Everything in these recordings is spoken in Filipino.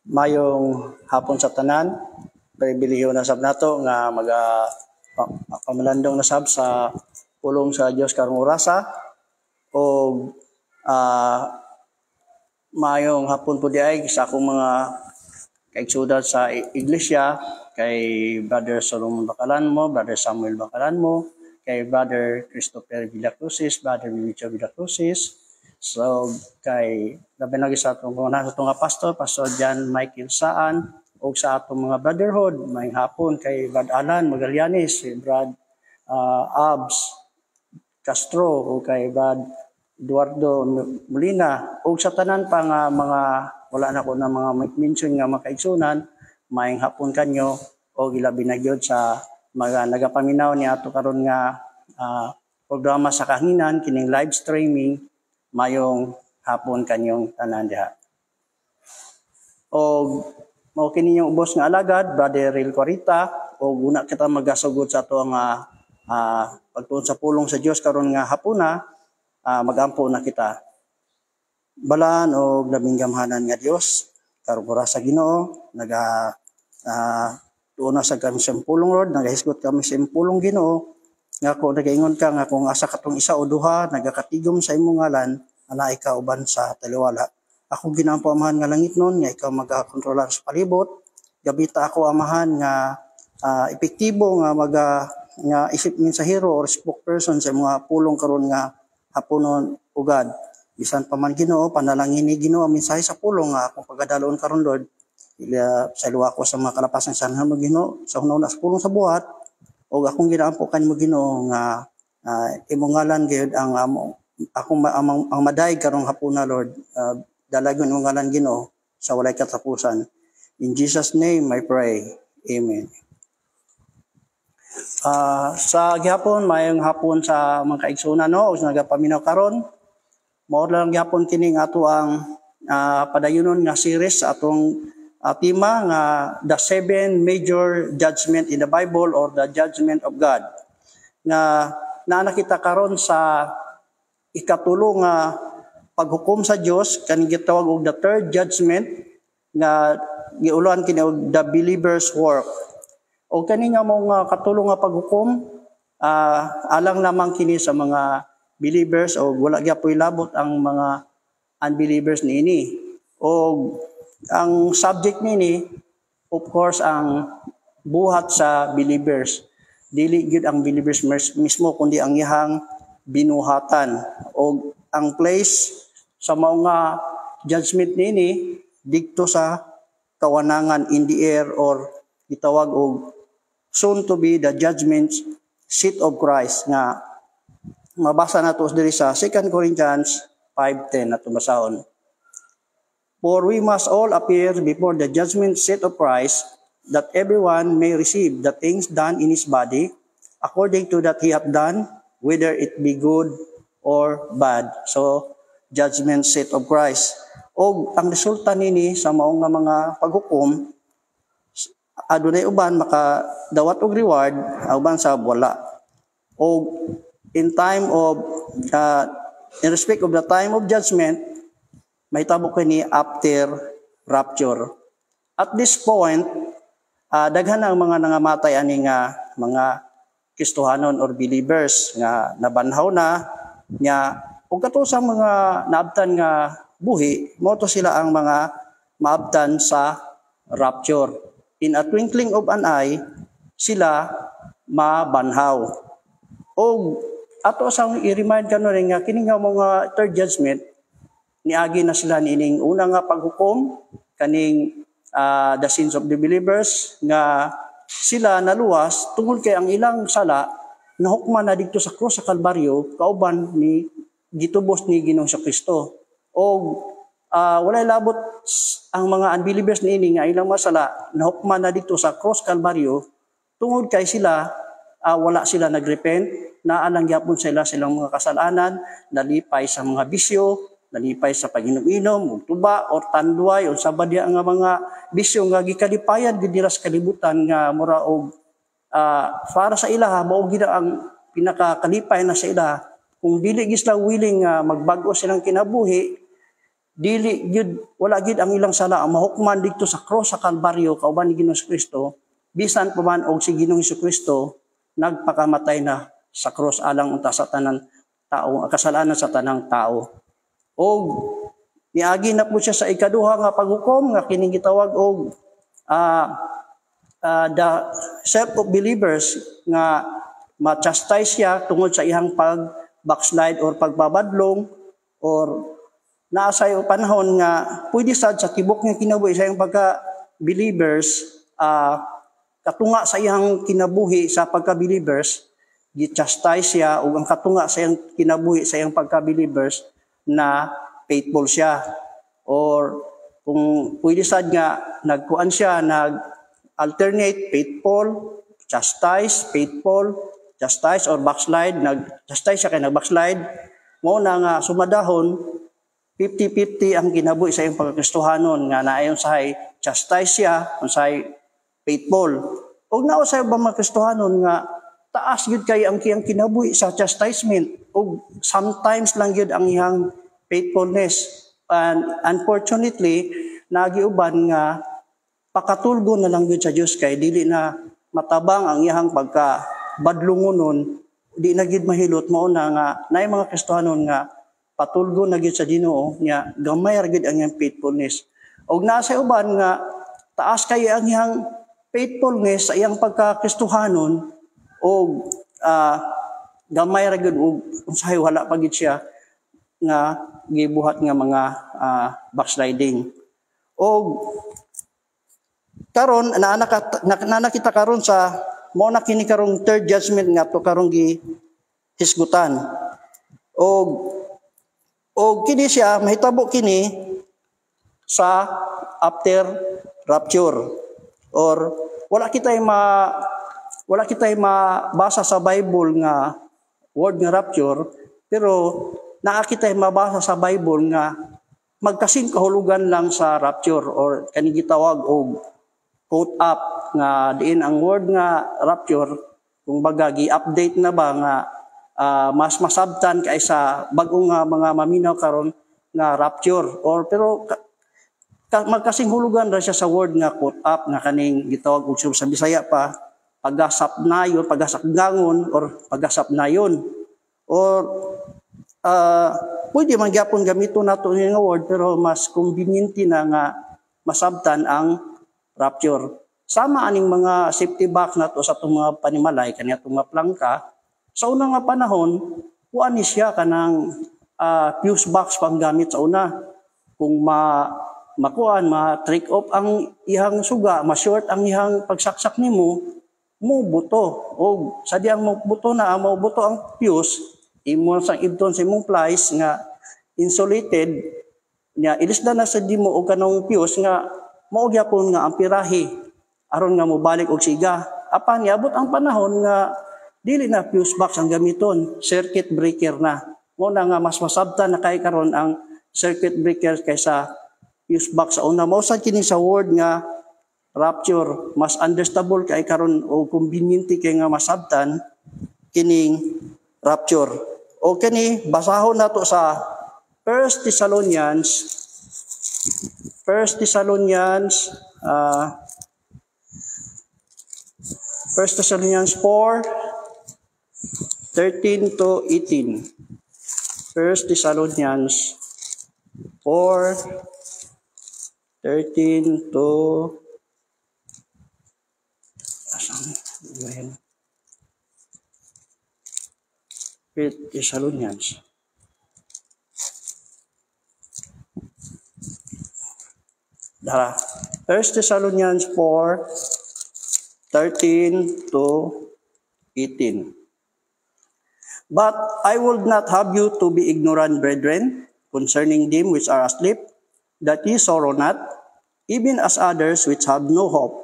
Mayong hapon sa tanan, pribilehiyo na sab nato nga pamalandong na sab sa pulong sa Dios karong orasa o mayong hapon po di ay sa akong mga kaigsudan sa iglesia, kay Brother Solomon Bacalanmo, Brother Samuel Bacalanmo, kay Brother Christopher Villacrucis, Brother Mimicho Villacrucis. So kay labi lagi sa atong mga nga pastor, Pastor John Michael Saan, o sa atong mga brotherhood, may hapon kay Brad Alan Magallanes, Brad Abs Castro, o kay Brad Eduardo Molina, o sa tanan pa nga mga wala na ko na mga mention nga makaigsunan, maayong hapon kanyo o gilabi na gyud sa mga nagapaminaw ni ato karon nga programa sa kahanginan kining live streaming. Mayong hapon kanyong tanan diha. O mao kini yung ubos nga alagad, Brother Ril Corita, o una kita magasugod sa ato nga pagtuon sa pulong sa Dios karon nga hapuna, magampo na kita. Balaan o labing gamhanan nga Dios, karong oras sa Ginoo, tuon na sa kami sa pulong Lord, nagahisgot kami sa pulong Ginoo. Nga ako nagaingon ka nga kung asa katong isa o duha nagakatigom sa imong ngalan, ana ikaw uban sa taliwala. Ako ginampo amahan nga langit nun, nga ikaw magakontrolar sa palibot. Gabita ako amahan nga epektibo nga nga isip mensahero or spokesperson sa mga pulong karon nga haponon ugad. Bisan pa man Ginoo, panalangin ni Ginoo ang mensahe sa pulong nga akong pagdalon karon Lord. Sa luwa ko sa mga kalapasan sa mo Ginoo, sa hunahuna sa pulong sa buhat. O akong ginaampo kanimo Ginoo nga imong ngalan gyud ang ang maday karong hapuna Lord, dalagon imong ngalan Ginoo sa walay katapusan. In Jesus name I pray. Amen. Sa gihapon mayong hapon sa mga kaigsunan no, ug nagapaminaw karon. Mao lang gihapon kining ato ang padayunon nga series sa atong tema nga the 7 major judgment in the Bible or the judgment of God. Nga nakita karon sa ikatulo nga paghukom sa Dios, kaning gitawag og the third judgment nga giuluhan kini og the believer's work. O kani nga mga katulo nga paghukom alang lamang kini sa mga believers o wala gyapon labot ang mga unbelievers niini. O ang subject nini, of course, ang buhat sa believers. Dili gyud ang believers mismo, kundi ang iyang binuhatan. O ang place sa mga judgment nini, dikto sa kawanangan in the air or gitawag og soon to be the judgment seat of Christ nga mabasa nato diri sa 2 Corinthians 5:10 nato basahon. For we must all appear before the judgment seat of Christ, that everyone may receive the things done in his body, according to that he hath done, whether it be good or bad. So, judgment seat of Christ. O ang resulta nini sa maong nga mga paghukom, adunay uban makadawat og reward, uban sa wala. O in respect of the time of judgment, may tabo kini after rapture. At this point, daghan ang mga nangamatay ani nga mga Kristohanon or believers nga nabanhaw na nya ug kato sa mga naabtan nga buhi, mo to sila ang mga maabtan sa rapture. In a twinkling of an eye, sila mabanhaw. O ato sa i-remind kanon nga kini nga mga third judgment, niagi na sila nining una nga paghukom kaning the sins of the believers nga sila naluwas tungod kay ang ilang sala nahukman na dito sa krus sa Kalbaryo kauban ni gitubos ni Ginoong Kristo. O walay labot ang mga unbelievers niini nga ilang masala nahukman na dito sa krus Kalbaryo tungod kay sila wala sila nagrepent, naalang gyapon sila silang mga kasalanan, nalipay sa mga bisyo, nalipay sa pag-inom-inom, tuba or tanduay o sabadya nga mga bisyo nga gikalipayan gid dira sa kalibutan nga mura og para sa ilaha mao gid ang pinakakalipay na sa ilaha. Kung dili sila willing nga magbago silang kinabuhi, dili gyud wala gyud ang ilang sala ang mahukman didto sa cross sa Kalbaryo kauban ni Ginoong Kristo, bisan pa man og si Ginoong Kristo nagpakamatay na sa cross alang unta sa tanang tao, kasalanan sa tanang tao. Og niagi na po siya sa ikaduha nga paghukom nga kining gitawag og the self of believers nga ma-chastise siya tungod sa iyang pag-backslide or pagbabadlong or naasay o panahon nga pwede sad sa tibok nga kinabuhi sa iyang pagka-believers katunga sa iyang kinabuhi sa pagka-believers gi-chastise siya ug ang katunga sa iyang kinabuhi sa iyang pagka-believers na faithful siya or kung pwede sad nga nagkuan siya nag-alternate faithful, chastise, faithful, chastise or backslide, nag-chastise siya kay nag-backslide mo na nga sumadahon 50-50 ang kinabuhi sa iyang pagkakristohanon nga naayon sahay chastise siya unsay faithful. Og nausay ba mga Kristohanon nga taas gyud kay ang kiyang kinabuhi sa chastisement og sometimes lang gyud ang iyang faithfulness. And unfortunately, nagiuban nga pakatulgo na lang gyud sa Dios kay dili na matabang ang iyang pagkabadlungonon, di na gyud mahilot mao na nga naay mga Kristohanon nga patulgo na gyud sa Ginoo nya gamay ra gyud ang iyang faithfulness. Og nasa uban nga taas kay ang iyang faithfulness sa iyang pagkakristohanon og gamay ra gyud og unsay wala pa gyud siya nga gibuhat nga mga backsliding. Og karon nakita karon sa mao na kini karong third judgment nga to karong gihisgutan. Og kini siya mahitabo kini sa after rapture or wala kitay mabasa sa Bible nga word nga rapture, pero naa kitay mabasa sa Bible nga magkasing kahulugan lang sa rapture or kani gitawag og quote up nga diin ang word nga rapture kung baga gi-update na ba nga mas masabtan kaysa bag-ong mga maminaw karon nga rapture or pero magkasing hulugan ra siya sa word nga quote up nga kaning gitawag og sa Bisaya pa pagasapnayon, pagasakgangon or pagasapnayon or pwede man gyapon gamiton nato nga word pero mas convenient na nga masabtan ang rapture. Sama aning mga safety box nato sa itong mga panimalay kaniya itong mga plangka. Sa unang nga panahon, kuan ni siya kanang fuse box pang gamit sa una. Kung ma-trick off ang ihang suga, ma-short ang ihang pagsaksak nimo, mo buto. O sa diyang mo buto na, mo buto ang fuse, imo sang ibton sa imong plies nga insulated, nya ilisda na sa dimo og kanong fuse nga mao gyapon nga ang pirahe aron nga mobalik og siga. Apan niabot ang panahon nga dili na fuse box ang gamiton, circuit breaker na. Mo na nga mas masabtan na kay karon ang circuit breaker kaysa fuse box sa una. Mao sad kini sa word nga rapture, mas understandable kay karon o convenient kay nga masabtan kining rapture. O kini basahon nato sa 1 Thessalonians 1 Thessalonians 4:13 to 18. 1 Thessalonians 4:13 to 1 Thessalonians. Dara. 1 Thessalonians 4:13 to 18. But I would not have you to be ignorant, brethren, concerning them which are asleep, that ye sorrow not, even as others which have no hope.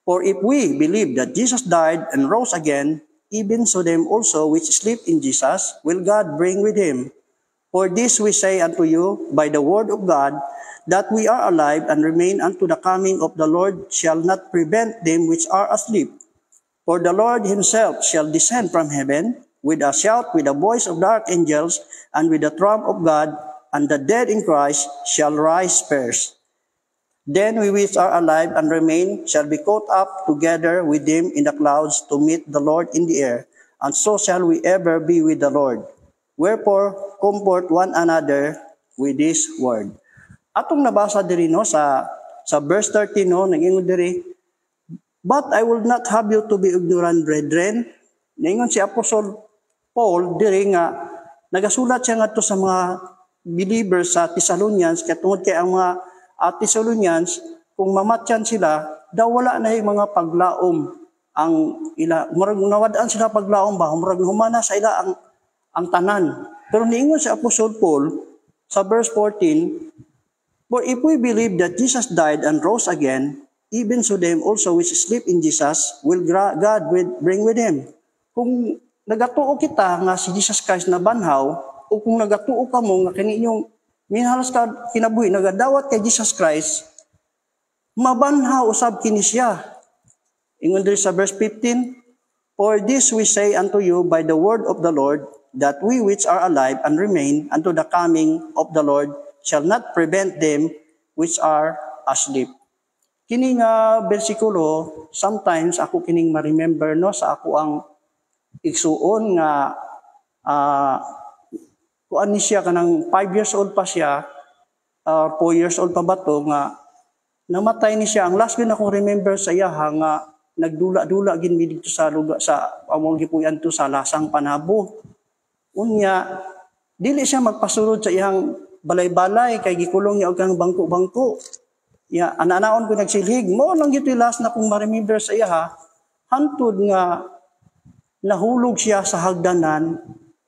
For if we believe that Jesus died and rose again, even so them also which sleep in Jesus will God bring with him. For this we say unto you by the word of God, that we are alive and remain unto the coming of the Lord shall not prevent them which are asleep. For the Lord himself shall descend from heaven with a shout, with the voice of the archangels, and with the trump of God, and the dead in Christ shall rise first. Then we which are alive and remain shall be caught up together with them in the clouds to meet the Lord in the air, and so shall we ever be with the Lord. Wherefore, comfort one another with this word. Atong nabasa diri no sa verse 13 no, nangingon diri, but I will not have you to be ignorant, brethren. Nangingon si Apostle Paul diri nga nagasulat siya ngadto sa mga believers sa Thessalonians, kaya tungod kay ang mga Thessalonians, kung mamatyan sila, daw wala na yung mga paglaom ang ila. Murag nawadaan sila paglaom ba? Murag humana sa ila ang tanan. Pero niingon si Apostle Paul sa verse 14, for if we believe that Jesus died and rose again, even so them also which sleep in Jesus will God bring with him. Kung nagatuo kita nga si Jesus Christ na banhaw, o kung nagatuo ka mo nga kaninyong minhalas ka kinabuhi, nagadawat kay Jesus Christ, mabanhaw usab kini siya. Ingon diri sa verse 15, for this we say unto you by the word of the Lord, that we which are alive and remain unto the coming of the Lord shall not prevent them which are asleep. Kini nga bersikulo, sometimes ako kining ma-remember no sa ako ang igsuon nga kuan ni siya kanang 5 years old pa siya, 4 years old pa ba to, nga namatay ni siya. Ang last gid akong remember sa iya nga nagdula-dula gid mi dito sa lugar sa among gipuy-an to sa Lasang Panabo. Unya dili siya magpasulod sa iyang balay-balay kay gikulong niya og kang bangko-bangko. Ya ana-anaon ko nagsilhig mo lang gito last na kong ma-remember sa iya hantud nga nahulog siya sa hagdanan,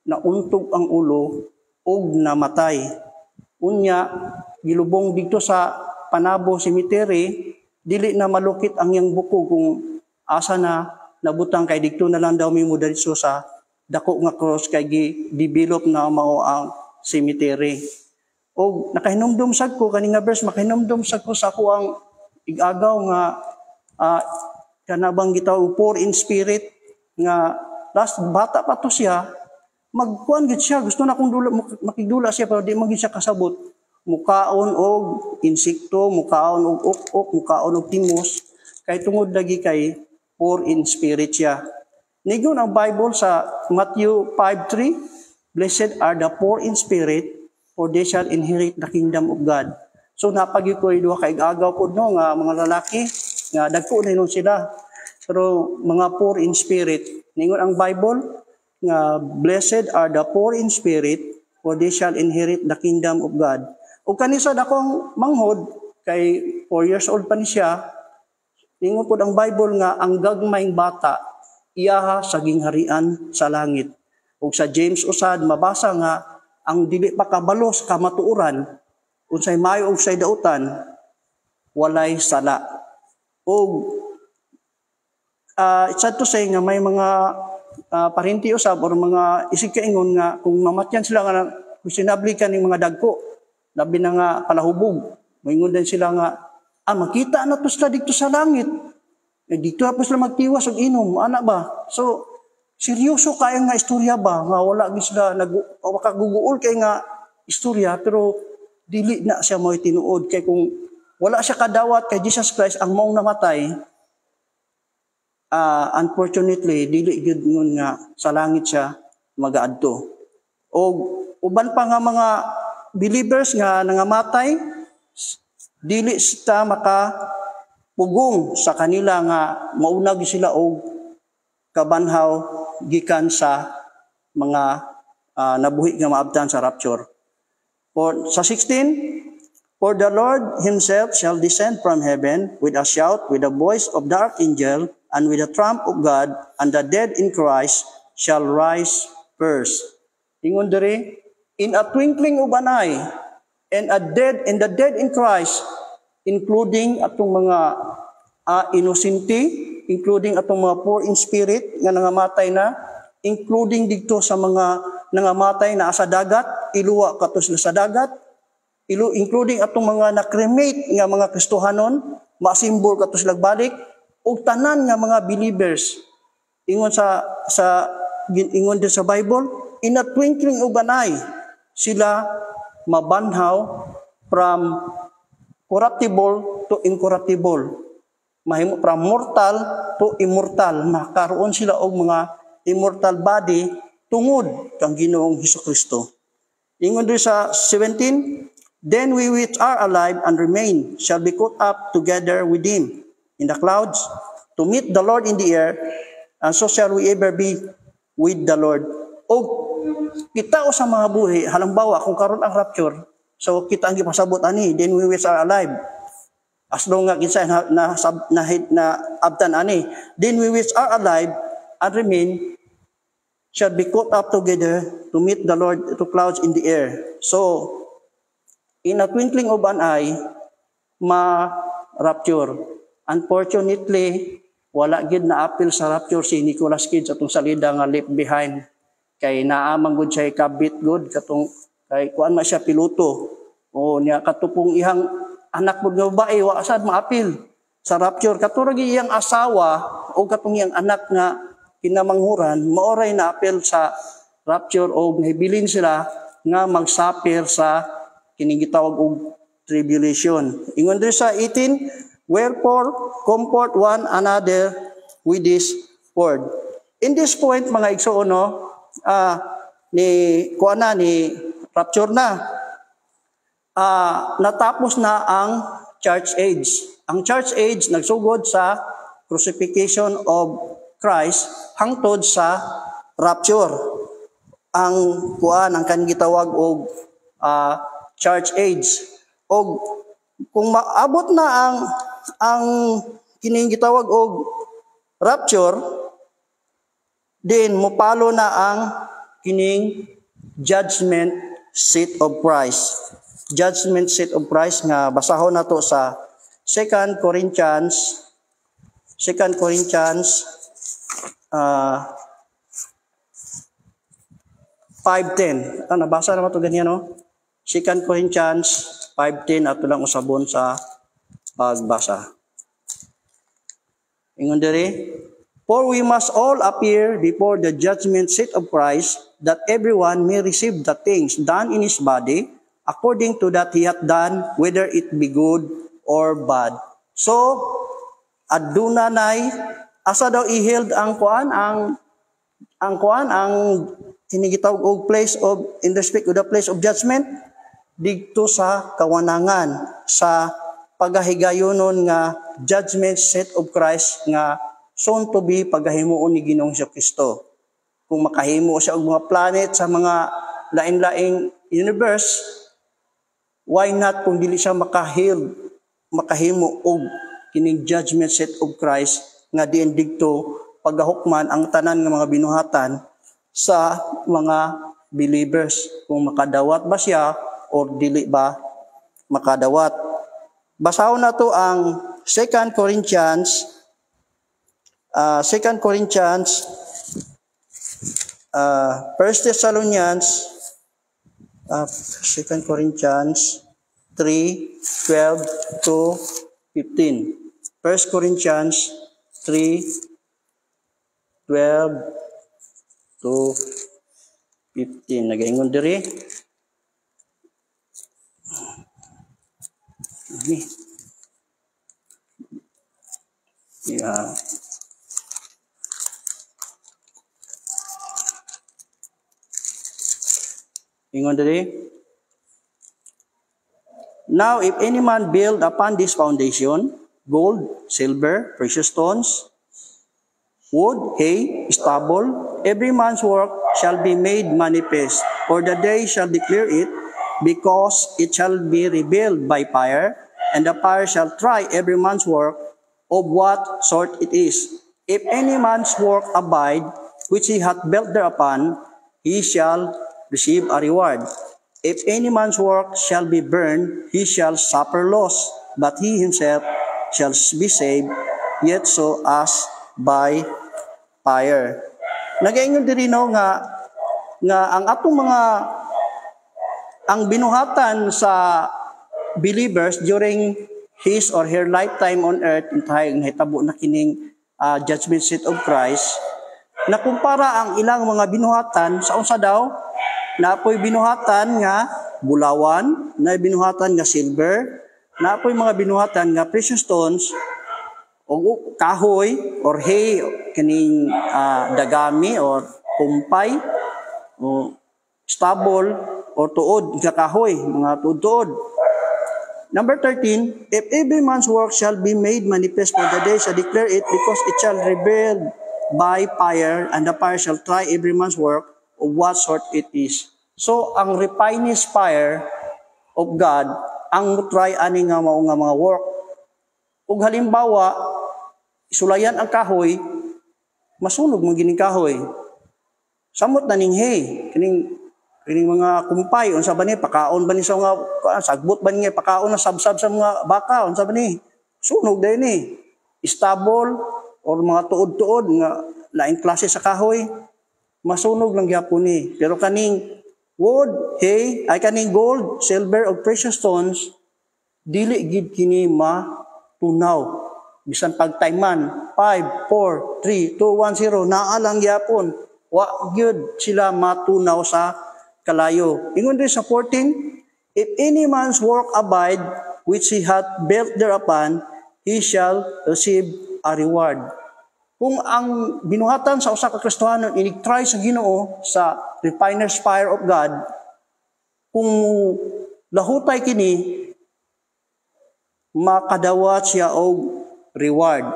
nauntog ang ulo og namatay. Unya gilubong dito sa Panabo Cemetery, dili na malukit ang iyang buko kung asa na nabutang, kay dito na lang daw mi mo diretso sa dako nga cross kay gi-develop na mao ang cemetery. Og nakahinumdum sad ko kani nga verse, makahinumdum sad ko sa ako ang igagaw nga kanabang gitaw poor in spirit nga last bata pa to siya, magkuan gid siya, gusto na kong makigdula siya pero di man gid siya kasabot. Mukaon og insekto, mukaon og ukok, mukaon og timos, kay tungod lagi kay poor in spirit siya. Nigon ang Bible sa Matthew 5:3, blessed are the poor in spirit, for they shall inherit the kingdom of God. So napagi ko duha ka igagaw pod no nga mga lalaki nga dagko na inon sila. Pero mga poor in spirit, ningon ang Bible nga blessed are the poor in spirit, for they shall inherit the kingdom of God. O kanisa dakong manghod kay 4 years old pa ni siya, ningon pod ang Bible nga ang gagmayng bata iyaha sa gingharian sa langit. Ug sa James usad mabasa nga ang dili pa kabalos kamatuoran unsay maayo ug say dautan walay sala. Og it's sad to say nga may mga parinti usab or mga isig kaingon nga kung mamatyan sila nga kusinabli ka ning mga dagko, labi na nga palahubog, moingon din sila nga makita na to sila dito sa langit. Dito pa sila magtiwas og inom, ana ba? So seryoso kay nga istorya ba nga wala gid sila nagkaguguol kay nga istorya, pero dili na siya mo'y tinuod kay kung wala siya kadawat kay Jesus Christ ang maong namatay. Unfortunately, dili gyud ngun nga sa langit siya magaadto. O uban pa nga mga believers nga nangamatay, dili sila makapugong sa kanila nga maunag sila og kabanhaw gikan sa mga nabuhi nga maabtan sa rapture. Sa 16, for the Lord himself shall descend from heaven with a shout, with the voice of the archangel, and with the trump of God, and the dead in Christ shall rise first. Ingon diri, in a twinkling of an eye, and the dead in Christ, including atong mga inosente, including atong mga poor in spirit nga nangamatay na, including dito sa mga nangamatay na sa dagat, iluwa katos sa dagat, including atong mga na-cremate nga mga Kristohanon, masimbol katos lagbalik, ug tanan nga mga believers. Ingon ingon din sa Bible, in a twinkling of an eye, sila mabanhaw from corruptible to incorruptible. Mahimo from mortal to immortal. Makaroon sila og mga immortal body tungod kang Ginoong Hesukristo. Ingon diri sa 17, then we which are alive and remain shall be caught up together with him in the clouds to meet the Lord in the air, and so shall we ever be with the Lord. O kita o sa mga buhi, halimbawa kung karon ang rapture, so kita ang gipasabot ani, then we which are alive. As long nga kinsa na abtan ani, then we which are alive and remain shall be caught up together to meet the Lord to clouds in the air. So in a twinkling of an eye, ma-rapture. Unfortunately, wala gid na apil sa rapture si Nicolas Cage atong salida nga left behind. Kay naamang gud siya kabit gud katong kay kuan man siya piloto. O niya katupong ihang anak mo nga babae wa sad maapil sa rapture. Katurag iyang asawa o katong iyang anak nga kinamanghuran maoray na apil sa rapture o nahibilin sila nga magsapir sa kining gitawag og tribulation. Ingon diri sa 18, wherefore comfort one another with this word. In this point mga igsoon no, ni kuana ni rapture na. Natapos na ang church age. Ang church age nagsugod sa crucifixion of Christ hangtod sa rapture. Ang kuan ang kan gitawag og church age. Og kung maabot na ang kining gitawag og rapture, then mopalo na ang kining judgment seat of Christ. Judgment seat of Christ nga basahon nato sa 2 Corinthians 5:10. Nabasa naman ito ganyan, no? 2 Corinthians 5:10 ato lang usabon sa pagbasa. Ingon diri, for we must all appear before the judgment seat of Christ, that everyone may receive the things done in his body, according to that he hath done, whether it be good or bad. So, aduna nay, asa daw i-held ang kuan, ang kinigitawag og place of, in respect of the place of judgment, dito sa kawanangan, sa pagahigayonon nga judgment seat of Christ nga soon to be pagahimuon ni Ginoong Jesucristo. Kung makahimo siya og mga planet sa mga lain-laing universe, why not kung dili siya makahimo og kining judgment seat of Christ nga diin digto pagahukman ang tanan nga mga binuhatan sa mga believers, kung makadawat ba siya or dili ba makadawat. Basahon na to ang 2 Corinthians 1 Thessalonians 2 Corinthians 3:12 to 15. 1 Corinthians 3:12 to 15. Nagaingon diri. Yeah. Ingon diri. Now if any man build upon this foundation, gold, silver, precious stones, wood, hay, stubble, every man's work shall be made manifest, for the day shall declare it, because it shall be revealed by fire, and the fire shall try every man's work of what sort it is. If any man's work abide, which he hath built thereupon, he shall receive a reward. If any man's work shall be burned, he shall suffer loss, but he himself shall be saved, yet so as by fire. Nagaingon diri no nga ang atong mga ang binuhatan sa believers during his or her lifetime on earth, intayong nahitabo na kining judgment seat of Christ, na kumpara ang ilang mga binuhatan sa unsa daw, na apoy binuhatan nga bulawan, na binuhatan nga silver, na apoy mga binuhatan nga precious stones, o kahoy, or hay, kining dagami, or kumpay, o stubble, or tuod, nga kahoy, mga tuod-tuod. Number 13, if every man's work shall be made manifest, for the day shall declare it, because it shall reveal by fire, and the fire shall try every man's work of what sort it is. So, ang refiner's fire of God, ang try ani nga mao nga mga work. Ug halimbawa, isulayan ang kahoy, masunog mo gining kahoy. Samot na ning hay, kining mga kumpay, unsa ba ni pakaon ba ni sa mga sagbot ba ni pakaon na sabsab sa mga baka, unsa ba ni? Sunog din ni. Stubble or mga tuod-tuod nga laing klase sa kahoy, masunog lang gyapon ni. Pero kaning wood, hay, ay kaning gold, silver, o precious stones, dili gid kini matunaw. Bisan pagtayman, 5, 4, 3, 2, 1, 0, naa lang gyapon. Wa gyud sila matunaw sa kalayo. Ingon din sa 14, if any man's work abide, which he hath built thereupon, he shall receive a reward. Kung ang binuhatan sa usa ka Kristohanon inig-try sa Ginoo sa refiner's fire of God, kung lahutay kini, makadawat siya og reward.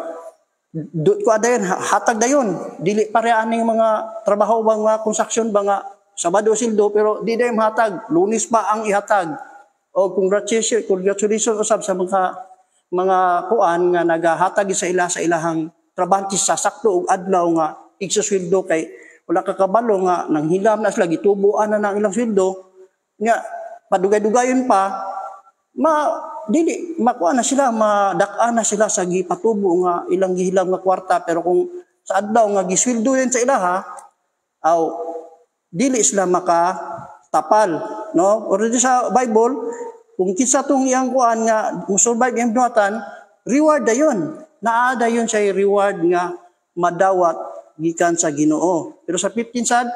Ko adayon hatag dayon, dili pareha ning mga trabaho ba nga construction ba nga Sabado sildo, pero di dayon hatag, Lunes pa ang ihatag. O congratulations usab sa mga kuan nga nagahatag sa ilahang trabantis sa sakto og adlaw nga igsusweldo kay wala ka kabalo nga nang hilam na sila gitubuan na ng ilang sweldo nga padugay-dugayon pa dili makuha na sila, madak-an na sila sa gipatubo nga ilang gihilam nga kwarta, pero kung sa adlaw nga gisweldo yan sa ilaha aw dili sila makatapal, no? Already sa Bible, kung kinsa tong iyang kuan nga musurvive iyang binuhatan, reward dayon. Naa dayon siya reward nga madawat gikan sa Ginoo. Pero sa 15 sad,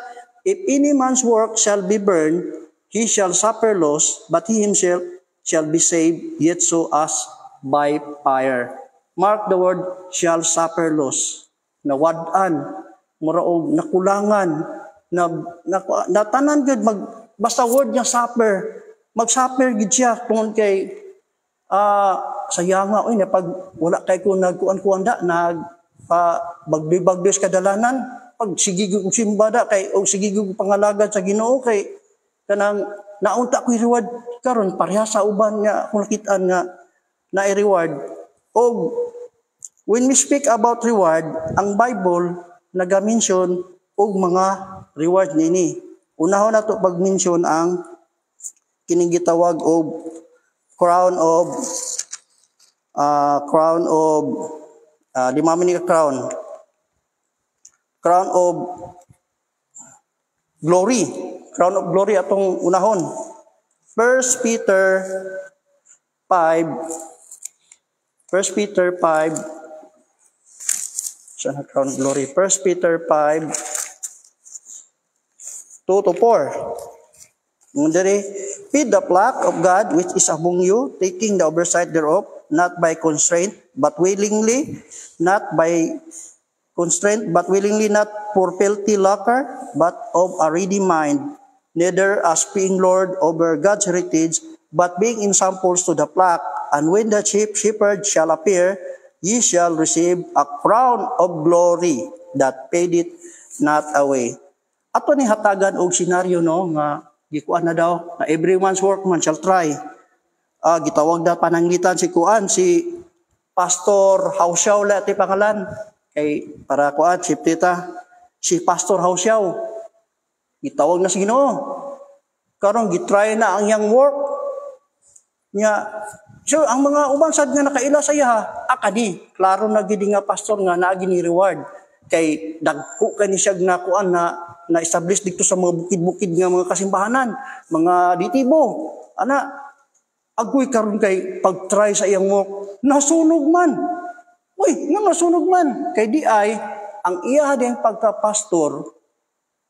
if any man's work shall be burned, he shall suffer loss, but he himself shall be saved, yet so as by fire. Mark the word, shall suffer loss. Nawad-an, muraog, nakulangan, natanan gud basta word niya suffer, mag-suffer gid siya tungod kay sayanga oy na pag wala kay ko nagkuan-kuanda bagbibagdos kadalanan pag sigigog simbada kay og sigigog pangalagad sa Ginoo kay kanang naunta ko reward karon pareha sa uban nga kung nakitaan nga na-reward. Og when we speak about reward, ang Bible naga-mention og mga reward nini. Unahon na to pag-mention ang kining gitawag og crown of lima mini crown of glory. Crown of glory atong unahon. 1 Peter 5 sa crown of glory. 1 Peter 5 2 to 4. Feed the flock of God which is among you, taking the oversight thereof, not by constraint, but willingly, not for filthy lucre, but of a ready mind, neither as being Lord over God's heritage, but being ensamples to the flock. And when the chief shepherd shall appear, ye shall receive a crown of glory that fadeth not away. Ato ni hatagan og senaryo no nga gikuan na daw na everyone's workman shall try. Gitawag na pananglitan si Pastor Hausiao ti pangalan kay para kuan si Pastor Hausiao. Gitawag na si Ginoo. Karon gitry na ang yang work nya. So ang mga uban sad nga nakaila sa iya akadi klaro na gid nga pastor nga naa gini reward kay dagko kani siya na kuan na establish dito sa mga bukid-bukid nga mga kasimbahanan, mga ditibo. Ana agoy karon kay pag-try sa iyang work, nasunog man. Uy, nga nasunog man. Kay di ay ang iya ding pagka-pastor,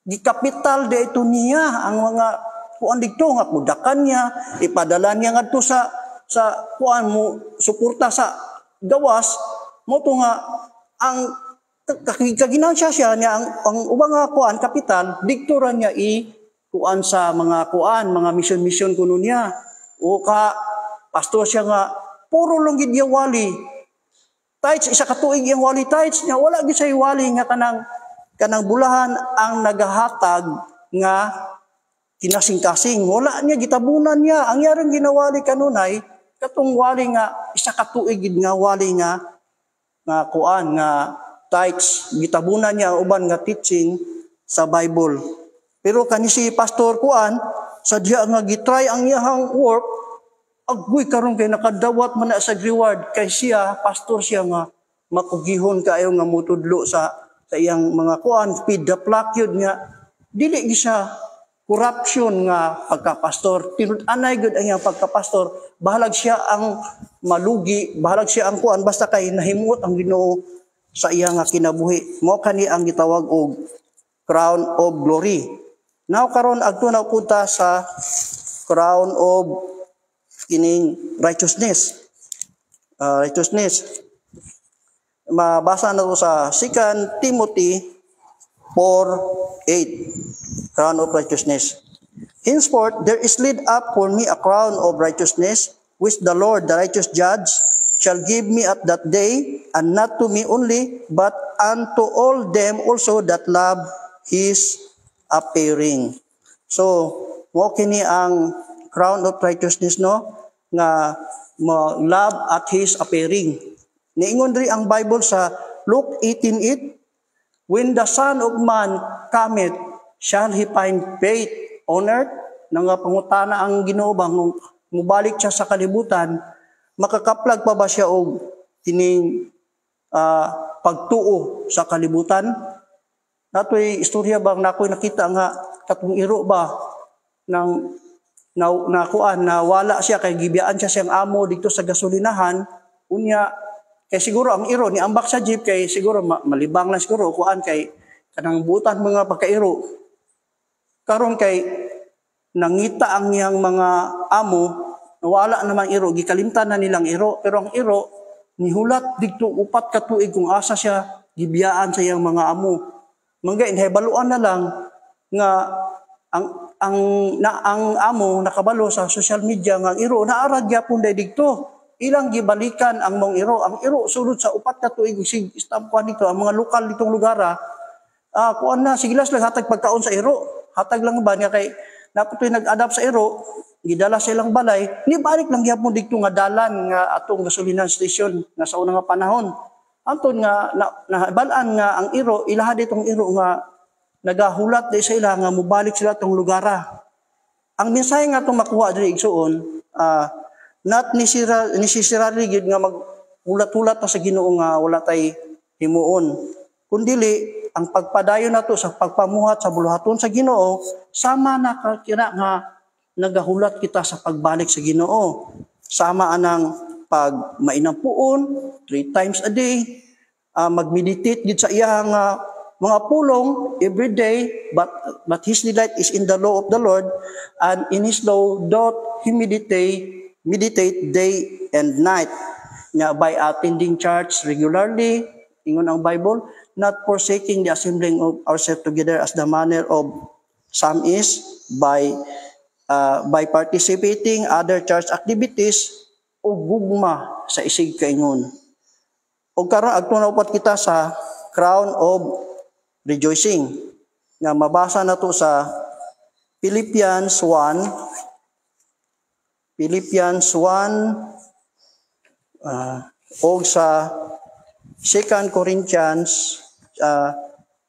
di kapital de ito niya ang mga kuan dito nga mudakan niya, ipadala niya ngadto sa kuan mo suporta sa gawas mo to nga ang kaginansya siya niya ang ubang nga kuan kapital dikto ra niya kuan sa mga kuan, mga mission kuno niya. O ka pastor siya nga puro lang gid yung wali. Tights isa ka tuig yung wali tights niya wala gid say wali nga kanang bulahan ang nagahatag nga kinasing-kasing. Wala niya gitabunan niya. Ang yarang ginawali kanunay katong wali nga isa ka tuig gid nga wali nga kuan nga tights gitabunan niya ang uban nga teaching sa Bible. Pero kani si Pastor kuan sadya nga gitry ang iyang work agoy karon kay nakadawat man na sa reward kay siya pastor siya nga makugihon kaayo nga mutudlo sa iyang mga kuan feed the flock yun nga dili gi siya corruption nga pagkapastor tinud-anay gud ang iyang pagkapastor bahalag siya ang malugi bahalag siya ang kuan basta kay nahimot ang Ginoo sa iyang kinabuhi mao kani ang gitawag og crown of glory. Now karon adto na punta sa crown of kining righteousness. Mabasa na to sa 2 Timothy 4:8. Crown of righteousness. Henceforth there is laid up for me a crown of righteousness, which the Lord, the righteous judge, shall give me at that day, and not to me only, but unto all them also that love His appearing. So, mo kini ang crown of righteousness no nga love at His appearing. Niingon ri ang Bible sa Luke 18:8, when the Son of Man cometh, shall He find faith on earth? Nang pangutana ang Ginoo bang mubalik siya sa kalibutan, makakaplag pa ba siya og kining pagtuo sa kalibutan? Natoy istorya bang nakoy nakita nga katong iro ba nang nakuan na wala siya kay gibiyaan siya siyang amo dito sa gasolinahan unya kay siguro ang iro ni ambak sa jeep kay siguro malibang lang siguro kuan kay kanang butan mga pagkairo karon kay nangita ang iyang mga amo wala naman iro gikalimtan na nilang iro pero ang iro nihulat didto upat ka tuig kung asa siya gibiyaan sa iyang mga amo mangga inhibaluan na lang nga ang amo nakabalo sa social media nga ang iro naarad gyapon day didto ilang gibalikan ang mong iro ang iro sulod sa upat ka tuig sig istampuan dito ang mga lokal ditong lugar kuan na sigilas lang hatag pagkaon sa iro hatag lang ba nga kay naputoy nag-adapt sa iro gidala sa ilang balay ni balik lang gyapon didto nga dalan nga atong gasolinan station nga sa unang nga panahon anton nga nabalaan nga ang iro ilaha ditong iro nga nagahulat di sa ila nga mubalik sila tong lugara. Ang mensahe nga itong makuha diri igsuon, not necessarily gid nga maghulat-hulat na sa Ginoo nga wala tay himuon. Kundili ang pagpadayon nato sa pagpamuhat sa buluhaton sa Ginoo sama na kira nga nagahulat kita sa pagbalik sa Ginoo. Sama anang pag mainampuon 3 times a day, mag-meditate gid sa iyang mga pulong every day, but his delight is in the law of the Lord, and in his law doth he meditate day and night. Nga by attending church regularly, ingon ang Bible, not forsaking the assembling of ourselves together as the manner of some is, by participating other church activities, o gugma sa isig kaingon. O karon agto na upat kita sa crown of rejoicing nga mabasa na to sa Philippians 1 o sa 2 Corinthians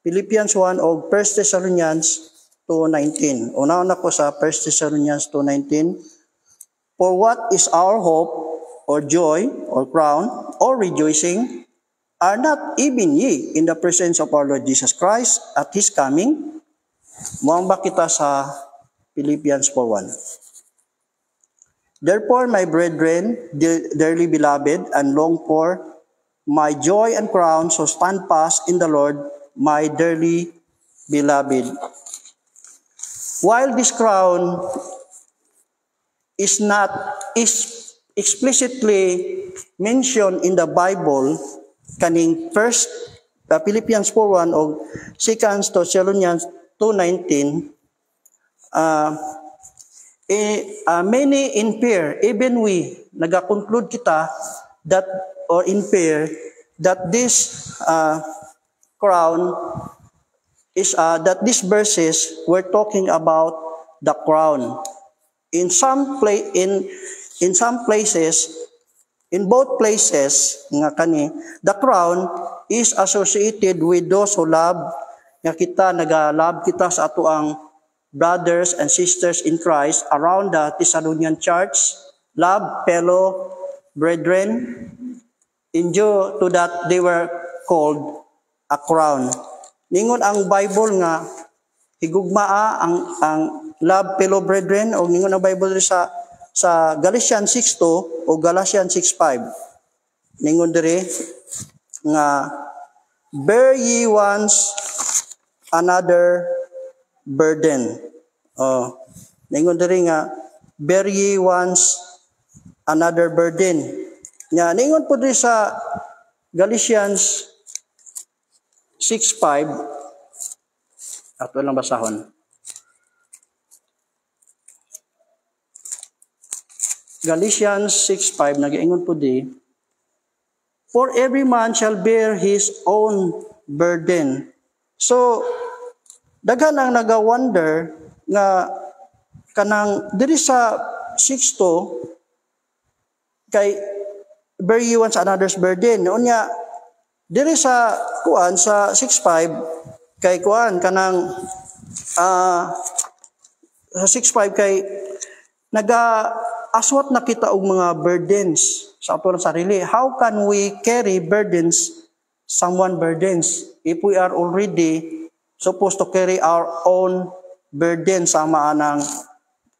Philippians 1 o 1 Thessalonians 2:19. Una ko sa 1 Thessalonians 2:19. For what is our hope or joy or crown or rejoicing? Are not even ye in the presence of our Lord Jesus Christ at His coming? Muambak kita sa Philippians 4:1. Therefore, my brethren, dearly beloved and longed for, my joy and crown, so stand fast in the Lord, my dearly beloved. While this crown is not explicitly mentioned in the Bible, kaning first Philippians 4:1 o 2 Thessalonians 2:19, many infer, even we, nagakonclude kita that or infer that this crown is that these verses were talking about the crown. In some places, in both places nga kani, the crown is associated with those who love, nga kita nagalove kita sa ato ang brothers and sisters in Christ around the Thessalonian church, love fellow brethren. In due to that, they were called a crown. Ningon ang Bible nga higugmaa ang love fellow brethren, o ningon ang Bible sa Galatians 6:2 o Galatians 6:5. Ningon diri nga bear ye once another burden. Ningon diri nga bear ye once another burden. Nya ningon po diri sa Galatians 6:5, ato lang basahon. Galatians 6:5 nagaingon po di, for every man shall bear his own burden. So daghan ang naga-wonder nga kanang diri sa 6:2 kay bear ye once another's burden. Unya diri sa kuan sa 6:5 kay kuan kanang sa 6:5 kay aswat na kita og mga burdens sa ato sarili. How can we carry burdens, someone burdens, if we are already supposed to carry our own burden sama anang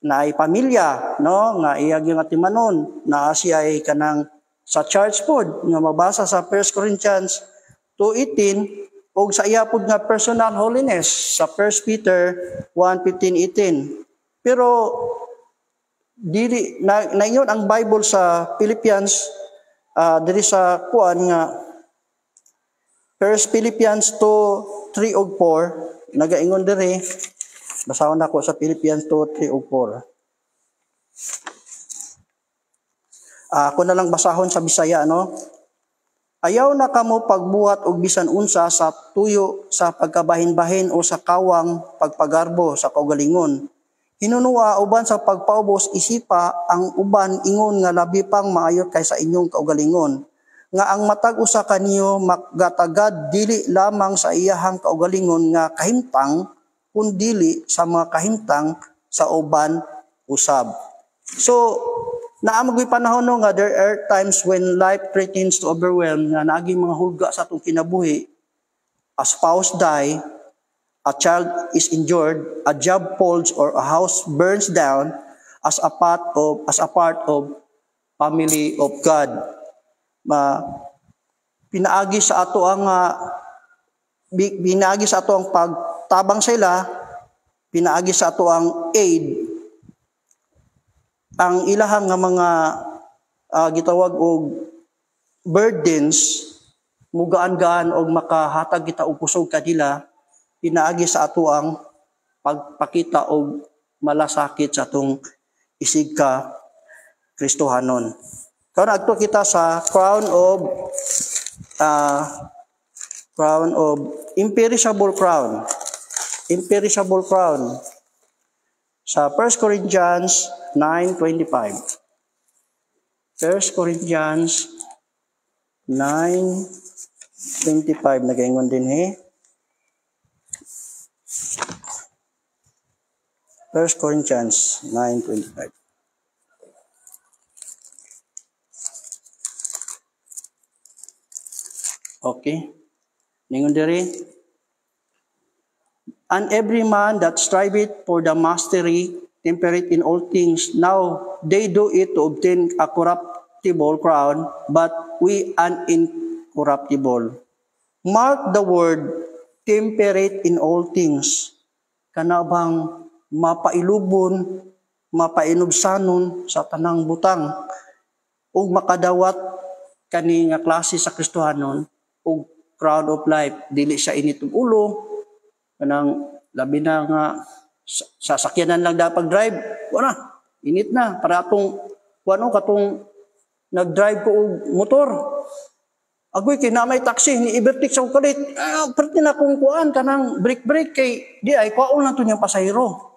naay pamilya, no, nga iyag yung atimanon, na siya ay kanang sa church pod nga mabasa sa 1 Corinthians 2:18 o sa iya pod nga personal holiness sa 1 Peter 1:15-18. Pero diri naingon ang Bible sa Philippians diri sa kuan nga 1 Philippians 2:3 ug 4 nagaingon diri, basahon ako sa Philippians 2:3 ug 4. Ako na lang basahon sa Bisaya, no? Ayaw na kamo pagbuhat og bisan unsa sa tuyo sa pagkabahin-bahin o sa kawang pagpagarbo sa kaugalingon. Hinunua uban sa pagpaubos isipa ang uban ingon nga labi pang maayo kaysa inyong kaugalingon. Nga ang matag usa kaniyo magatagad dili lamang sa iyahang kaugalingon nga kahimtang kundili sa mga kahimtang sa uban usab. So naamag panahon nga there are times when life threatens to overwhelm, nga naaging mga hulga sa atong kinabuhi. A spouse die, a child is injured, a job falls, or a house burns down as a part of family of God. Pinaagi sa ato ang pagtabang sa ila, pinaagi sa ato ang aid, ang ilahang nga mga gitawag og burdens, mugaan-gaan og makahatag kita og kusog kanila, pinaagi sa ato ang pagpakita og malasakit sa atong isig ka Kristohanon. Karon adto kita sa crown of imperishable crown. Imperishable crown. Sa 1 Corinthians 9:25. 1 Corinthians 9:25 nagaingon din 1 Corinthians 9:25. Okay. Ningon diri, and every man that striveth for the mastery temperate in all things. Now they do it to obtain a corruptible crown, but we an incorruptible. Mark the word temperate in all things. Kana bang mapailubon, mapainubsanon sa tanang butang, ug makadawat kani nga klase sa Kristohanon ug crown of life. Dili siya init ug ulo, kanang labi na nga sasakyanan lang dapat drive, wala, init na. Para atong, katong nag-drive ko og motor, agoy kay na may taxi ni overtake sa kalit. Perti na kung kuan kanang break kay di ay kuan lang to niyang pasahero.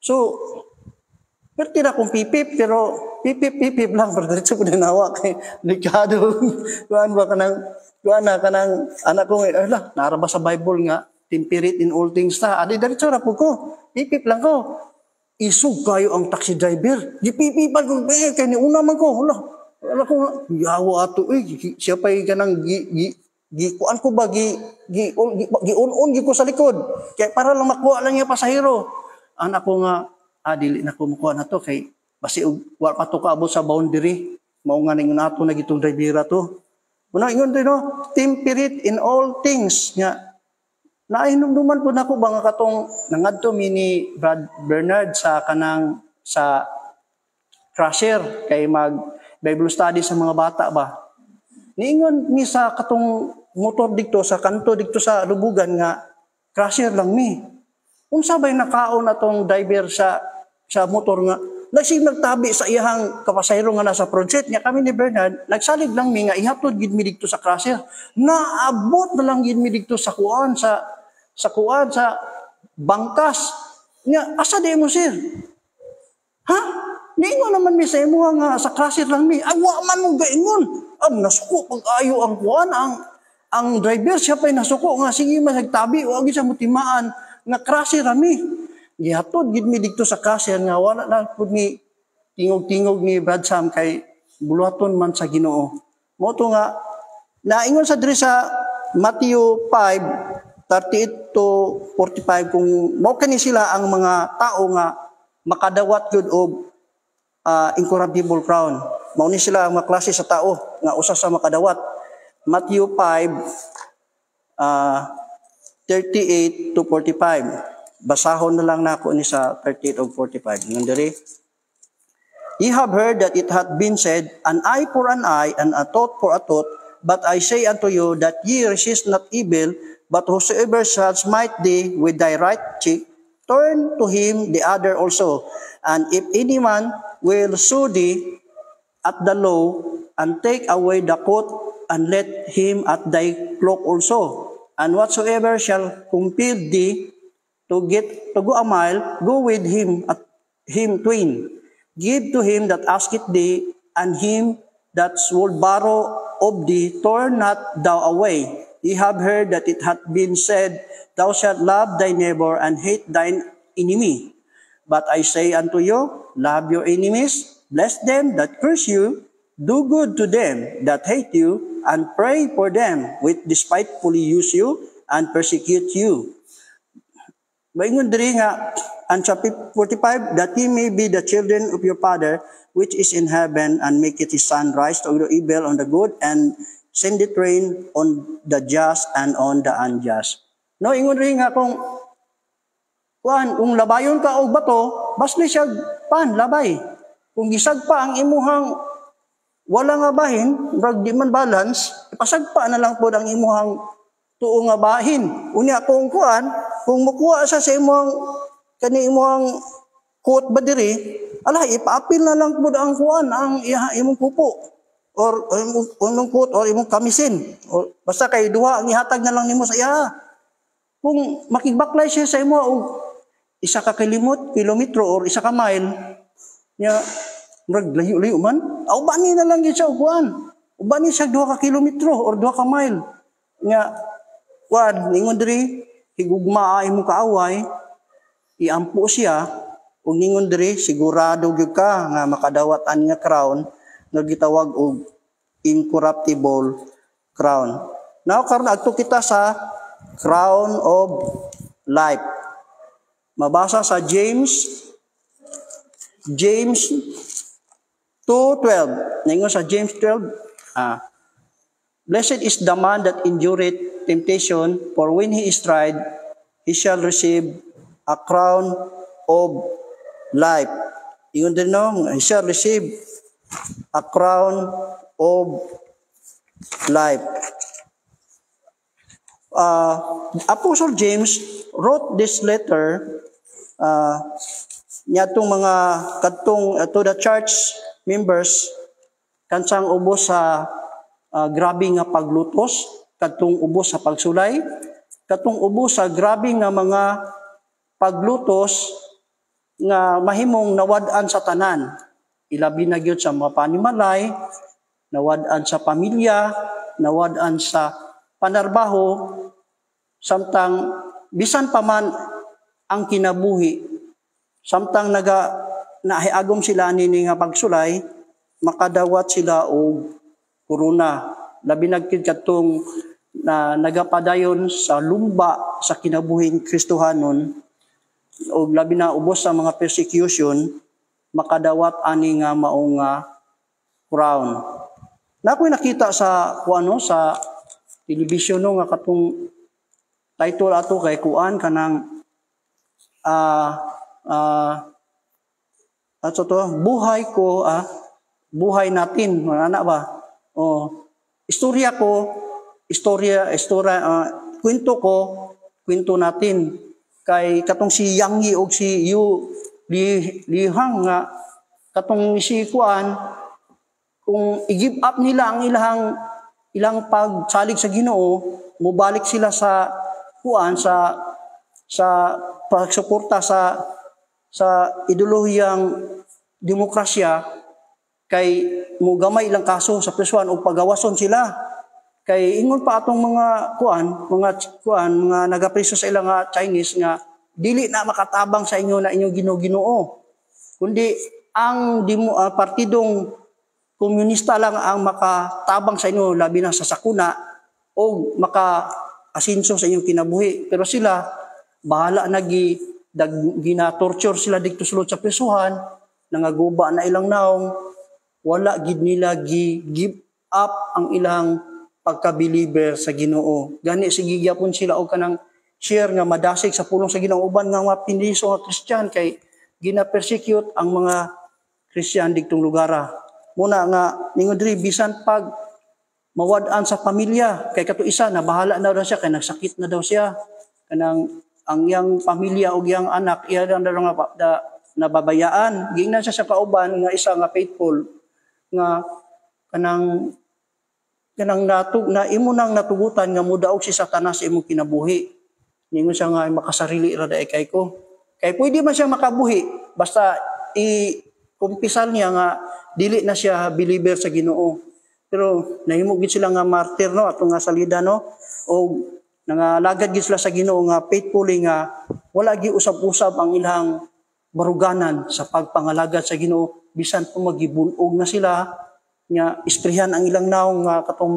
So perti na kung pipip pero pipip lang pero diretso ko nawa kay delikado. Kuan ba kanang anak ko ala naraba sa Bible nga temperate in all things ta. Adi diretso ra pud ko. Pipip lang ko. Isug kayo ang taxi driver. Gipipipan ko kay ni una man ko. Wala ko nga, yawa ato, siya pa'y ganang, kuan ko ba, giun-un, ko sa likod. Kaya para lang makuha lang yung pasahero. Anak ko nga, dili na kumukuha na to, kay, basi, wala pa to kaabot sa boundary. Mao nga ningon ato na gitong drivera to. Una, ingon to, temperate in all things. Nga, nainumduman po na ko ba nga katong, nangadto ni Brad Bernard sa crusher, kay Bible study sa mga bata ba. Niingon ni sa katong motor dito sa kanto dito sa lubugan nga crusher lang mi. Unsa bay nakaon atong driver sa motor nga lasig nagtabi sa iyang kapasayro nga nasa project nya kami ni Bernard nagsalig lang mi nga ihatod gid mi dito sa crusher. Naabot na lang gid mi dito sa kuan sa bangkas. Nya asa di mo sir? Ha? Niingon naman mi sa imo nga sa crusher lang mi. Awa man mo gaingon. Nasuko pag-ayo ang kuan ang driver siya pa'y nasuko nga sige man nagtabi o agi sa mutimaan nga crusher mi. Gihatod gid mi dito sa crusher nga wala na pud mi tingog-tingog ni Brad Sam kay buluhaton man sa Ginoo. Mo to nga naingon sa diri sa Matthew 5:38 to 45 kung mao kani sila ang mga tao nga makadawat gyud og incorruptible crown. Mao ni sila ang mga klase sa tao nga usa sa makadawat. Matthew 5:38 to 45. Basahon na lang nako ni sa 38 ug 45. Ngon diri. Ye have heard that it hath been said, an eye for an eye, and a tooth for a tooth. But I say unto you that ye resist not evil, but whosoever shall smite thee with thy right cheek, turn to him the other also. And if any man will sue thee at the law, and take away the coat, and let him at thy cloak also. And whatsoever shall compel thee to go a mile, go with him at him twain. Give to him that asketh thee, and him that would borrow of thee, turn not thou away. Ye have heard that it hath been said, thou shalt love thy neighbor and hate thine enemy. But I say unto you, love your enemies, bless them that curse you, do good to them that hate you, and pray for them which despitefully use you and persecute you. Maingon diri nga, ang chapter 45, that ye may be the children of your Father which is in heaven, and maketh his sun rise to the evil on the good, and sendeth rain on the just and on the unjust. No, ingon diri nga kung labayon ka og bato, basli siya labay. Kung gisag pa ang imuhang wala nga bahin, brag di man balance, ipasagpa na lang po ang imuhang tuo nga bahin. Unya kung kung mukuha sa imuhang imuhang coat ba diri, ipaapil na lang po ang ang imong pupo or imong coat or imong kamisin. Or basta kay duha ang ihatag na lang nimo sa iya. Kung makigbaklay siya sa imo og isa ka kilometro or isa ka mile, nya murag layo-layo man, ubani na lang siya uguan. Ubani siya 2 ka kilometro or 2 ka mile. Nya ningon diri higugma imong kaaway, iampo siya, ug ningon diri sigurado gyud ka nga makadawat ani nga crown nga gitawag og incorruptible crown. Now karon adto kita sa crown of life. Mabasa sa James 2:12. Ningon sa James 12, blessed is the man that endureth temptation, for when he is tried, he shall receive a crown of life. Ingon din no, he shall receive a crown of life. Apostle James wrote this letter niya itong mga to the church members kansang ubos sa grabe nga paglutos, katong ubos sa pagsulay, katong ubos sa grabe nga mga paglutos nga mahimong nawad-an sa tanan. Ilabi na gyud sa mga panimalay, nawad-an sa pamilya, nawad-an sa panarbaho, samtang bisan pa man ang kinabuhi, samtang nahiagom sila nini nga pagsulay, makadawat sila og korona. Labi nagkid katong na nagapadayon sa lumba sa kinabuhing Kristohanon, o labi na ubos sa mga persecution, makadawat ani nga maong crown. Na ako'y nakita sa sa television no nga katong title ato kay kuan kanang buhay ko, buhay natin, ana ba? Istorya kwento natin kay katong si Yang Yi og si Yu Li Hang nga katong si kuan kung i-give up nila ang ilang pagsalig sa Ginoo, mobalik sila sa kuan sa pagsuporta sa ideolohiyang demokrasya, kay mugamay ilang kaso sa prisuan o pagawason sila. Kay ingon pa atong mga nagapriso sa ilang Chinese nga dili na makatabang sa inyo na inyong Ginoo, kundi ang partidong komunista lang ang makatabang sa inyo, labi na sa sakuna o maka-asinso sa inyong kinabuhi. Pero sila bahala na gina-torture sila dito sulod sa prisuhan, nangaguba na ilang naong, wala gid nila give up ang ilang pagka-believer sa Ginoo. Gani sige gyapon sila og kanang share nga madasig sa pulong sa Ginoo, uban nga mga pindiso nga Kristiyan kay gina-persecute ang mga Kristiyan digtong lugara. Muna nga ningon diri bisan pag mawad-an sa pamilya, kay kato isa na bahala na daw siya kay nagsakit na daw siya, kanang ang iyang pamilya o iyang anak iya daw nga nababayaan. Gingnan siya sa kauban nga isa nga faithful nga kanang na imo nang natugutan nga mudaog si Satanas imong kinabuhi. Ningon siya nga makasarili ra daay kay ko. Kay pwede man siya makabuhi basta kumpisal niya nga dili na siya believer sa Ginoo. Pero nahimo gid sila nga martyr no atong nga salida no, o nangalagad gid sila sa Ginoo nga faithfully nga wala gi usab-usab ang ilang baruganan sa pagpangalagad sa Ginoo, bisan po magibunog na sila nga isprihan ang ilang naong nga katong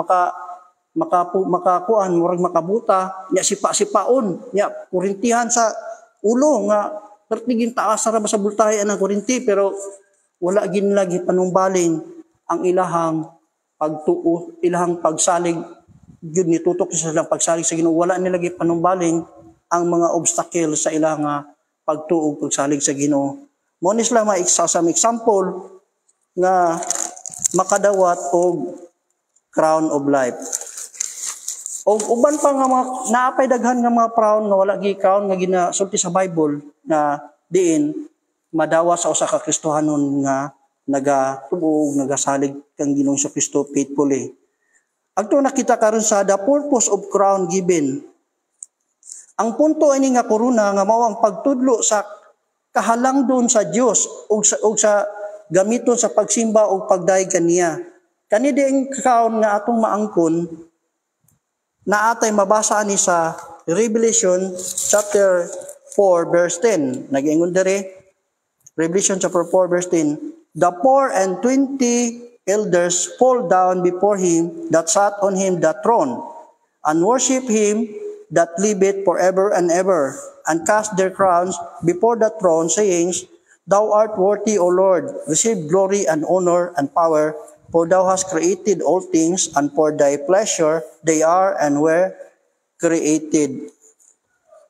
makakuan murag makabuta nya sipa-sipaon nya kurintihan sa ulo nga pertigin taas ra ba sa bultayan ang kurinti, pero wala gin lagi panumbaling ang ilahang pagtuo, ilahang pagsalig gyud nitutok sa silang pagsalig sa Ginoo. Wala nila gi panumbaling ang mga obstacle sa ilang pagtuo pagsalig sa Ginoo. Mo ni sila some example nga makadawat og crown of life. O uban pa nga mga naapay daghan nga mga crown nga wala gi crown nga ginasulti sa Bible na diin madawa sa usa ka Kristohanon nga nagatuo nagasalig kang Ginoong Kristo faithfully. Adto nakita karon sa the purpose of crown given. Ang punto ini nga korona nga mao ang pagtudlo sa kahalangdon sa Dios ug sa gamiton sa pagsimba o pagdaig kaniya. Kani diing crown nga atong maangkon naatay mabasa ani sa Revelation chapter 4 verse 10. Nag-ingon diri Revelation chapter 4 verse 10. The 420 elders fall down before him that sat on him the throne and worship him that liveth forever and ever, and cast their crowns before the throne, saying, Thou art worthy, O Lord, receive glory and honor and power, for thou hast created all things, and for thy pleasure they are and were created.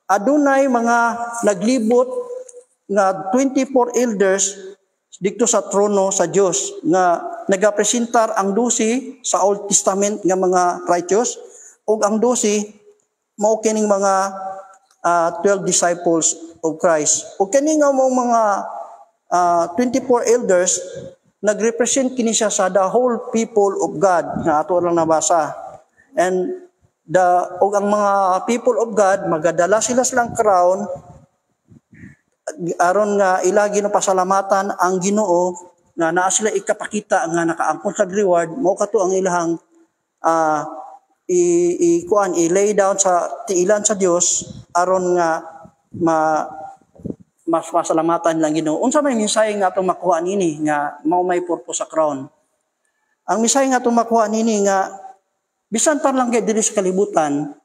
Adunay mga naglibot nga 24 elders dito sa trono sa Dios nga nagapresentar ang 12 sa Old Testament nga mga righteous ug ang 12 mao kining mga 12 disciples of Christ. Ug kini nga mga 24 elders nagrepresent kini siya sa the whole people of God nga ato lang nabasa. And og ang mga people of God magadala sila silang crown aron nga ila ginapasalamatan ang Ginoo nga naa sila ikapakita nga nakaangkon sa reward mao kato ang ilahang i-lay down sa tiilan sa Dios aron nga mas pasalamatan lang Ginoo. Unsa may mensahe nga atong makuha nini nga mao may purpose sa crown? Ang mensahe nga atong makuha nini nga bisan pa lang gyud diri sa kalibutan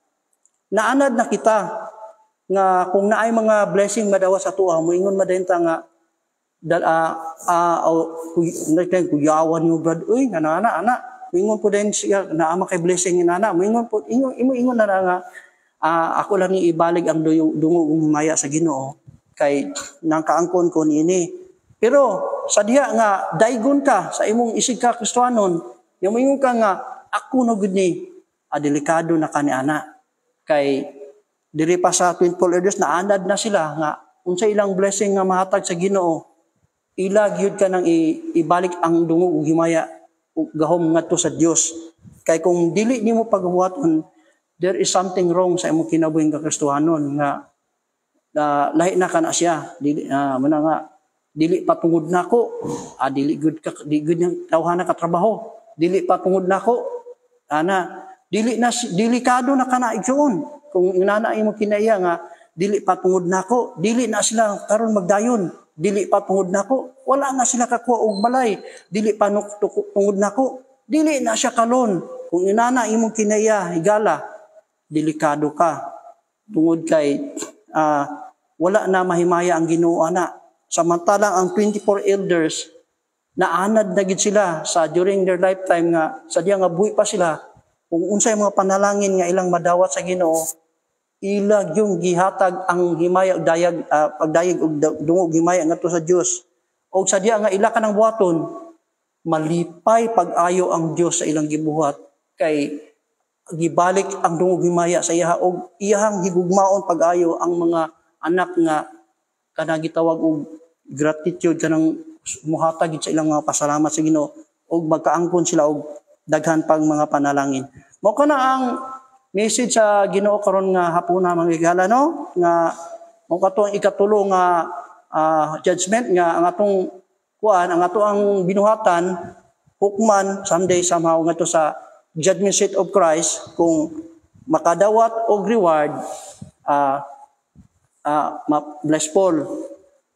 naanad na kita nga kung naay mga blessing madawa sa tuwa moingon madenta nga kuyawan mo brad uy ana moingon po din siya naama kay blessing ni nana moingon po ingon na nga ako lang ni ibalig ang dungo umaya sa Ginoo kay nang kaangkon ko niini. Pero sa diha nga daygon ka sa imong isig ka Kristiyanon yung moingon ka nga ako no gud ni delikado na kani ana kay diri pa sa 24 elders na anad na sila nga unsa ilang blessing nga mahatag sa Ginoo ila gyud ka nang ibalik ang dungo ug himaya ug gahom ngadto sa Dios kay kung dili nimo pagbuhaton there is something wrong sa imong kinabuhing ka Kristiyanon nga lahi na kana siya dili muna nga dili patungod nako dili good ka di good yang tawhana ka trabaho dili patungod nako ana dili na delikado na kana igsoon kung inana imo kinaya nga dili patungod nako dili na sila karon magdayon dili patungod nako wala na sila kakuha og balay dili pa tungod nako dili na siya kalon kung inana imo kinaya higala delikado ka tungod kay wala na mahimaya ang Ginoo ana samantalang ang 24 elders naanad na gid sila sa during their lifetime nga sa diya nga buhi pa sila kung unsay mga panalangin nga ilang madawat sa Ginoo ilag yung gihatag ang himaya pagdayeg og dungog himaya ngadto sa Dios og sa diya nga ila ka nang buhaton malipay pag-ayo ang Dios sa ilang gibuhat kay gibalik ang dungog himaya sa iya og iyang higugmaon pag-ayo ang mga anak nga kanang gitawag og gratitude kanang muhatag sa ilang mga pasalamat sa Ginoo og magkaangkon sila og daghan pang mga panalangin. Mao kana ang message sa Ginoo karon nga hapuna mga higala no nga mao kato ang ikatulo nga judgment nga ang atong ang ato ang binuhatan hukman someday somehow ngadto sa judgment seat of Christ kung makadawat og reward bless Paul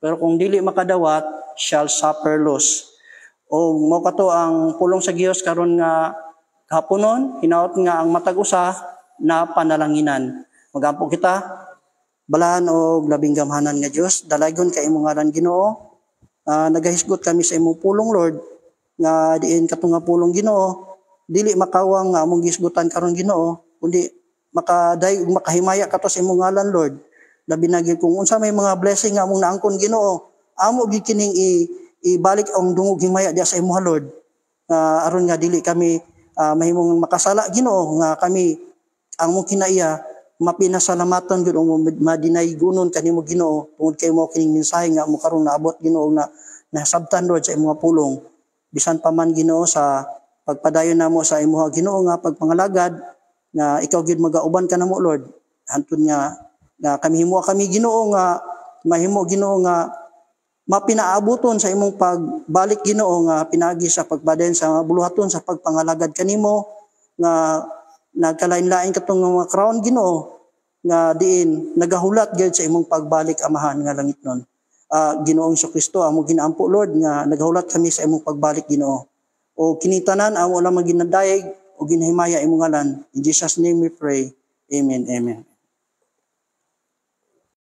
pero kung dili makadawat shall suffer loss. O mao kato ang pulong sa Dios karon nga haponon hinaot nga ang matag usa na panalanginan. Magampo kita balahan og labing gamhanan nga Dios dalagon kay imong ngaran Ginoo. Nagahisgot kami sa imong pulong Lord nga diin katong nga pulong Ginoo dili makawang nga among gisgutan karon Ginoo kundi makaday ug makahimaya kato sa imong ngalan Lord. Labi na gyud kung unsa may mga blessing nga among naangkon Ginoo amo gyud kining ibalik ang dungog himaya diha sa imong Lord. Aron nga dili kami mahimong makasala Ginoo nga kami ang mo kinaiya mapinasalamaton gyud o madinay gunon kanimo Ginoo tungod kay mo kining mensahe nga mo karon naabot Ginoo na nasabtan Lord sa imong pulong bisan pa man Ginoo sa pagpadayon namo sa imong Ginoo nga pagpangalagad nga ikaw gyud magauban ka namo Lord hantod nga kami himo kami Ginoo nga mahimo Ginoo nga mapinaabuton sa imong pagbalik Ginoo nga pinagi sa pagpadayon sa buluhaton sa pagpangalagad kanimo nga nagkalain-lain katong mga crown Ginoo nga diin nagahulat gyud sa imong pagbalik amahan nga langitnon. Ginoong Kristo amo ginaampo Lord nga nagahulat kami sa imong pagbalik Ginoo. O kinitanan amo lamang ginadayeg o ginahimaya imong ngalan. In Jesus name we pray. Amen. Amen.